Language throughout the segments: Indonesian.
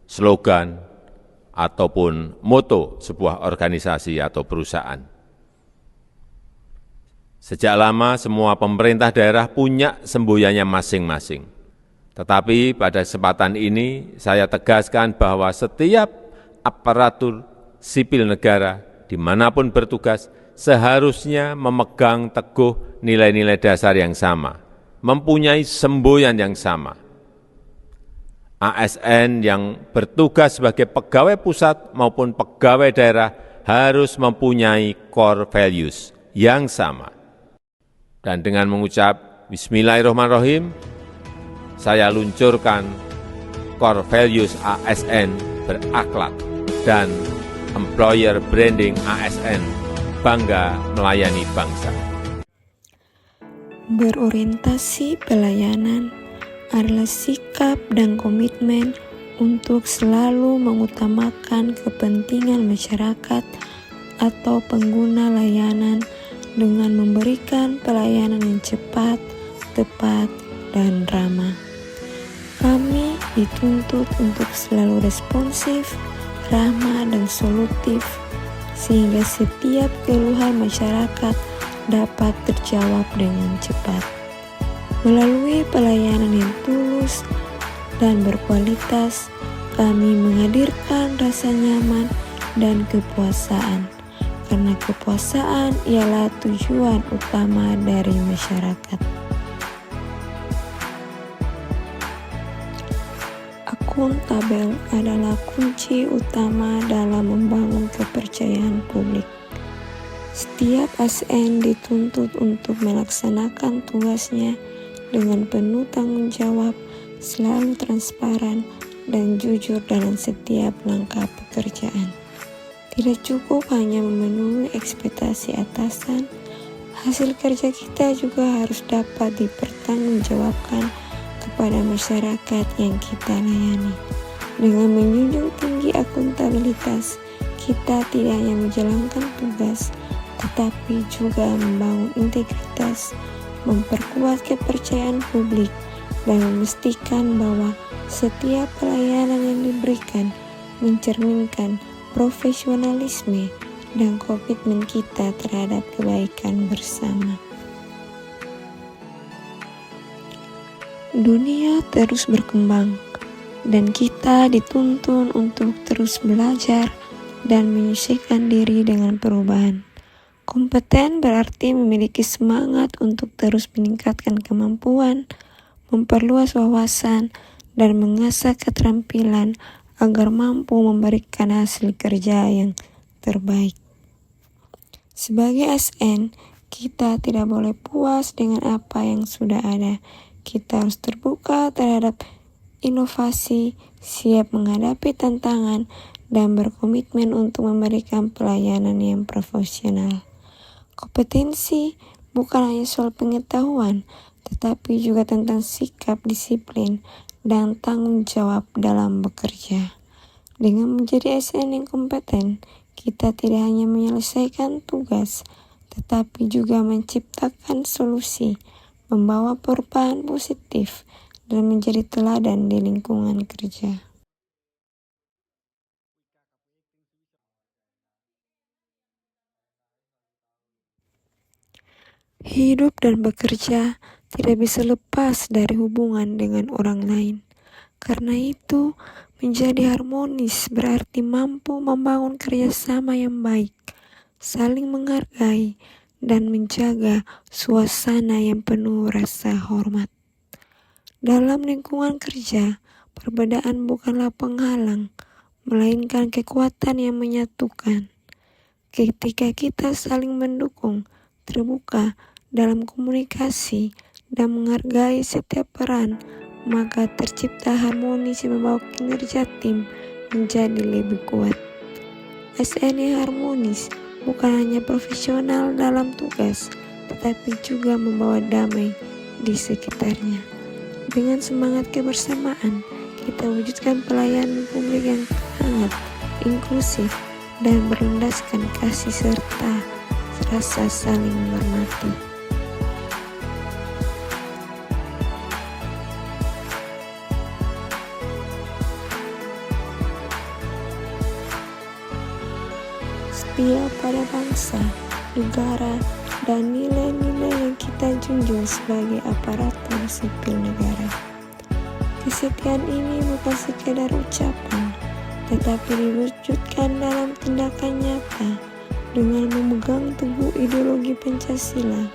slogan, ataupun moto sebuah organisasi atau perusahaan. Sejak lama semua pemerintah daerah punya semboyannya masing-masing. Tetapi pada kesempatan ini saya tegaskan bahwa setiap aparatur sipil negara dimanapun bertugas seharusnya memegang teguh nilai-nilai dasar yang sama, mempunyai semboyan yang sama. ASN yang bertugas sebagai pegawai pusat maupun pegawai daerah harus mempunyai core values yang sama. Dan dengan mengucap Bismillahirrahmanirrahim, saya luncurkan core values ASN berakhlak dan employer branding ASN bangga melayani bangsa. Berorientasi pelayanan adalah sikap dan komitmen untuk selalu mengutamakan kepentingan masyarakat atau pengguna layanan dengan memberikan pelayanan yang cepat, tepat, dan ramah. Kami dituntut untuk selalu responsif, ramah, dan solutif sehingga setiap keluhan masyarakat dapat terjawab dengan cepat. Melalui pelayanan yang tulus dan berkualitas, kami menghadirkan rasa nyaman dan kepuasaan, karena kepuasaan ialah tujuan utama dari masyarakat. Akuntabel adalah kunci utama dalam membangun kepercayaan publik. Setiap ASN dituntut untuk melaksanakan tugasnya dengan penuh tanggung jawab, selalu transparan, dan jujur dalam setiap langkah pekerjaan. Tidak cukup hanya memenuhi ekspektasi atasan, hasil kerja kita juga harus dapat dipertanggungjawabkan kepada masyarakat yang kita layani. Dengan menjunjung tinggi akuntabilitas, kita tidak hanya menjalankan tugas, tetapi juga membangun integritas, memperkuat kepercayaan publik, dan memastikan bahwa setiap pelayanan yang diberikan mencerminkan profesionalisme dan komitmen kita terhadap kebaikan bersama. Dunia terus berkembang, dan kita dituntun untuk terus belajar dan menyesuaikan diri dengan perubahan. Kompeten berarti memiliki semangat untuk terus meningkatkan kemampuan, memperluas wawasan, dan mengasah keterampilan agar mampu memberikan hasil kerja yang terbaik. Sebagai ASN, kita tidak boleh puas dengan apa yang sudah ada. Kita harus terbuka terhadap inovasi, siap menghadapi tantangan, dan berkomitmen untuk memberikan pelayanan yang profesional. Kompetensi bukan hanya soal pengetahuan, tetapi juga tentang sikap disiplin dan tanggung jawab dalam bekerja. Dengan menjadi ASN yang kompeten, kita tidak hanya menyelesaikan tugas, tetapi juga menciptakan solusi, membawa perubahan positif, dan menjadi teladan di lingkungan kerja. Hidup dan bekerja tidak bisa lepas dari hubungan dengan orang lain. Karena itu, menjadi harmonis berarti mampu membangun kerjasama yang baik, saling menghargai, dan menjaga suasana yang penuh rasa hormat. Dalam lingkungan kerja, perbedaan bukanlah penghalang, melainkan kekuatan yang menyatukan. Ketika kita saling mendukung, terbuka dalam komunikasi, dan menghargai setiap peran, maka tercipta harmonis yang membawa kinerja tim menjadi lebih kuat. ASN yang harmonis bukan hanya profesional dalam tugas, tetapi juga membawa damai di sekitarnya. Dengan semangat kebersamaan, kita wujudkan pelayanan publik yang hangat, inklusif, dan berlandaskan kasih serta rasa saling menghormati. setia pada bangsa, negara, dan nilai-nilai yang kita junjung sebagai aparatur sipil negara. Kesetiaan ini bukan sekedar ucapan, tetapi diwujudkan dalam tindakan nyata dengan memegang teguh ideologi Pancasila,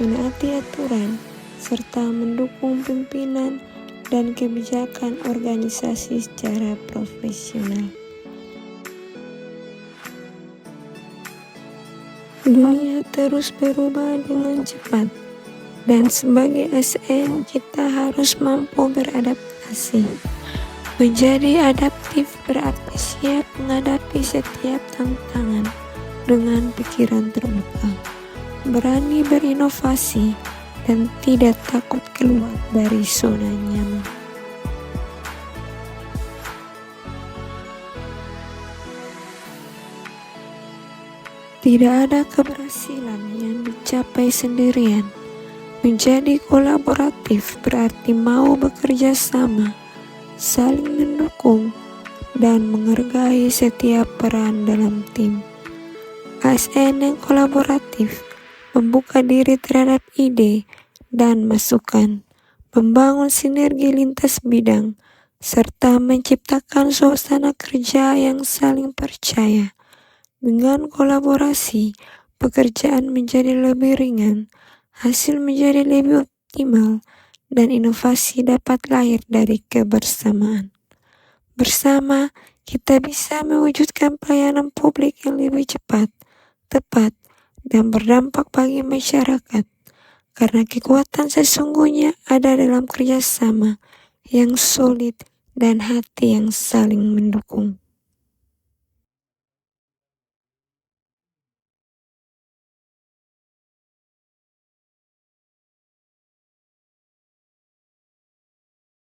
menaati aturan, serta mendukung pimpinan dan kebijakan organisasi secara profesional. Dunia terus berubah dengan cepat, dan sebagai ASN kita harus mampu beradaptasi. Menjadi adaptif berarti siap menghadapi setiap tantangan dengan pikiran terbuka, berani berinovasi, dan tidak takut keluar dari zona nyaman. Tidak ada keberhasilan yang dicapai sendirian. Menjadi kolaboratif berarti mau bekerja sama, saling mendukung, dan menghargai setiap peran dalam tim. ASN yang kolaboratif membuka diri terhadap ide dan masukan, membangun sinergi lintas bidang, serta menciptakan suasana kerja yang saling percaya. Dengan kolaborasi, pekerjaan menjadi lebih ringan, hasil menjadi lebih optimal, dan inovasi dapat lahir dari kebersamaan. Bersama, kita bisa mewujudkan pelayanan publik yang lebih cepat, tepat, dan berdampak bagi masyarakat, karena kekuatan sesungguhnya ada dalam kerjasama yang solid dan hati yang saling mendukung.